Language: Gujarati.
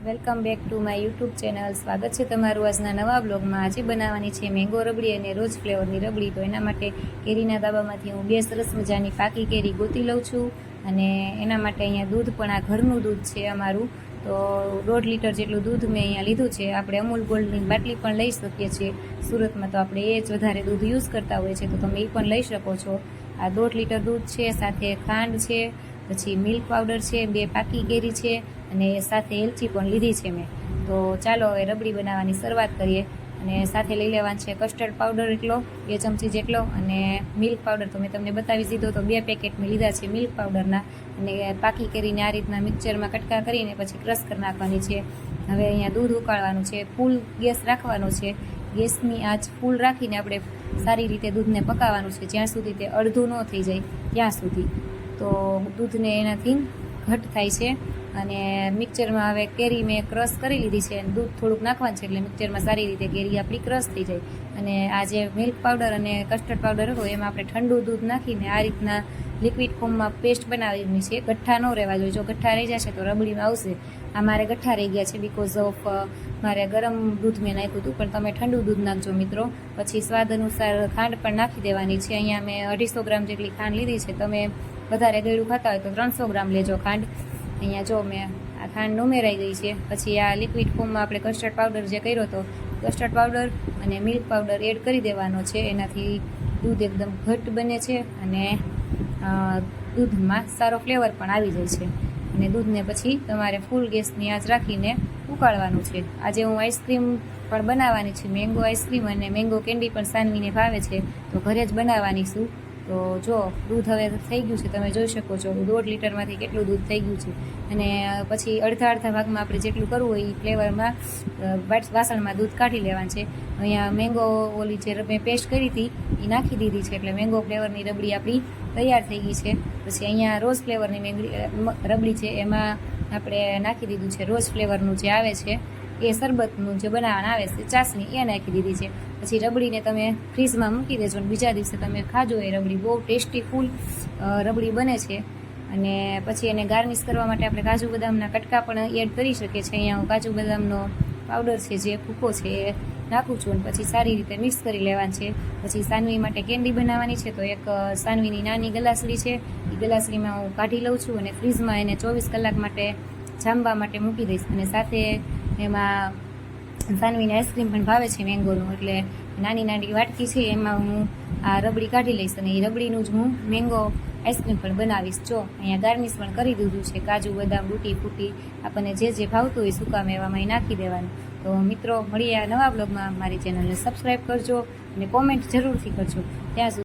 Welcome back to my YouTube channel. સ્વાગત છે તમારું આજના નવા બ્લોગમાં. આજે બનાવવાની છે મેંગો રબડી અને રોજ ફ્લેવરની રબડી. તો એના માટે કેરીના દાબામાંથી હું બે સરસ મજાની પાકી કેરી ગોતી લઉં છું અને એના માટે અહીંયા દૂધ પણ આ ઘરનું દૂધ છે અમારું. તો 1.5 લીટર જેટલું દૂધ મેં અહીંયા લીધું છે. આપણે અમૂલ ગોલ્ડની બાટલી પણ લઈ શકીએ છીએ. સુરતમાં તો આપણે એ જ વધારે દૂધ યુઝ કરતા હોઈએ છીએ, તો તમે એ પણ લઈ શકો છો. આ 1.5 લીટર દૂધ છે, સાથે ખાંડ છે, પછી મિલ્ક પાવડર છે, 2 પાકી કેરી છે અને સાથે એલચી પણ લીધી છે મેં. તો ચાલો હવે રબડી બનાવવાની શરૂઆત કરીએ. અને સાથે લઈ લેવાનું છે કસ્ટર્ડ પાવડર એટલો 2 ચમચી જેટલો, અને મિલ્ક પાવડર તો મેં તમને બતાવી દીધો, તો 2 પેકેટ મેં લીધા છે મિલ્ક પાવડરના. અને પાકી કેરીને આ રીતના મિક્સરમાં કટકા કરીને પછી ક્રશ કરી નાખવાની છે. હવે અહીંયા દૂધ ઉકાળવાનું છે, ફૂલ ગેસ રાખવાનો છે. ગેસની આંચ ફૂલ રાખીને આપણે સારી રીતે દૂધને પકાવવાનું છે, જ્યાં સુધી તે અડધું ન થઈ જાય ત્યાં સુધી. તો દૂધને એનાથી ઘટ થાય છે. અને મિક્સરમાં હવે કેરી મેં ક્રશ કરી લીધી છે અને દૂધ થોડુંક નાખવાનું છે, એટલે મિક્સરમાં સારી રીતે કેરી આપણી ક્રશ થઈ જાય. અને આ જે મિલ્ક પાવડર અને કસ્ટર્ડ પાવડર હતો એમાં આપણે ઠંડુ દૂધ નાખીને આ રીતના લિક્વિડ ફોર્મમાં પેસ્ટ બનાવવાની છે. ગઠ્ઠા ન રહેવા જોઈએ. જો ગઠ્ઠા રહી જશે તો રબડીમાં આવશે. આ મારે ગઠ્ઠા રહી ગયા છે બિકોઝ ઓફ મારે ગરમ દૂધ મેં નાખ્યું હતું, પણ તમે ઠંડુ દૂધ નાખજો મિત્રો. પછી સ્વાદ અનુસાર ખાંડ પણ નાખી દેવાની છે. અહીંયા મેં 250 ગ્રામ જેટલી ખાંડ લીધી છે. તમે વધારે ગળ્યું ખાતા હોય તો 300 ગ્રામ લેજો ખાંડ. અહીંયા જો મેં આ ખાંડ ઉમેરાઈ ગઈ છે. પછી આ લિક્વિડ ફોર્મમાં આપણે કસ્ટર્ડ પાવડર જે કર્યો હતો, કસ્ટર્ડ પાવડર અને મિલ્ક પાવડર એડ કરી દેવાનો છે. એનાથી દૂધ એકદમ ઘટ્ટ બને છે અને દૂધમાં સારો ફ્લેવર પણ આવી જાય છે. અને દૂધને પછી તમારે ફૂલ ગેસની આંચ રાખીને ઉકાળવાનું છે. આજે હું આઈસ્ક્રીમ પણ બનાવવાની છું, મેંગો આઈસ્ક્રીમ, અને મેંગો કેન્ડી પણ સાનવીને ભાવે છે, તો ઘરે જ બનાવવાની છું. તો જો દૂધ હવે થઈ ગયું છે, તમે જોઈ શકો છો 1.5 લીટરમાંથી કેટલું દૂધ થઈ ગયું છે. અને પછી અડધા ભાગમાં આપણે જેટલું કરવું હોય એ ફ્લેવરમાં વાસણમાં દૂધ કાઢી લેવાનું છે. અહીંયા મેંગો ઓલી જે મેં પેસ્ટ કરી હતી એ નાખી દીધી છે, એટલે મેંગો ફ્લેવરની રબડી આપણી તૈયાર થઈ ગઈ છે. પછી અહીંયા રોઝ ફ્લેવરની રબડી છે, એમાં આપણે નાખી દીધું છે રોઝ ફ્લેવરનું જે આવે છે એ શરબતનું જે બનાવવાનું આવે છે ચાસણી, એ નાખી દીધી છે. પછી રબડીને તમે ફ્રીઝમાં મૂકી દેજો અને બીજા દિવસે તમે ખાજો. એ રબડી બહુ ટેસ્ટી ફૂલ રબડી બને છે. અને પછી એને ગાર્નિશ કરવા માટે આપણે કાજુ બદામના કટકા પણ એડ કરી શકીએ છીએ. અહીંયા હું કાજુ બદામનો પાવડર છે જે ભૂકો છે એ નાખું છું, અને પછી સારી રીતે મિક્સ કરી લેવાનું છે. પછી સાનવી માટે કેન્ડી બનાવવાની છે, તો એક સાનવીની નાની ગલાસડી છે, એ ગલાસડીમાં હું કાઢી લઉં છું અને ફ્રીઝમાં એને 24 કલાક માટે જામવા માટે મૂકી દઈશ. અને સાથે એમાં સાનવીને આઈસ્ક્રીમ પણ ભાવે છે મેંગોનું, એટલે નાની નાની વાટકી છે એમાં હું આ રબડી કાઢી લઈશ અને એ રબડીનું જ હું મેંગો આઈસ્ક્રીમ પણ બનાવીશ. જો અહીંયા ગાર્નિશ પણ કરી દીધું છે, કાજુ બદામ તૂટી ફૂટી આપણને જે ભાવતું હોય સૂકા મેવામાં એ નાખી દેવાનું. તો મિત્રો મળીએ આ નવા બ્લોગમાં. મારી ચેનલને સબસ્ક્રાઈબ કરજો અને કોમેન્ટ જરૂરથી કરજો. ત્યાં સુધી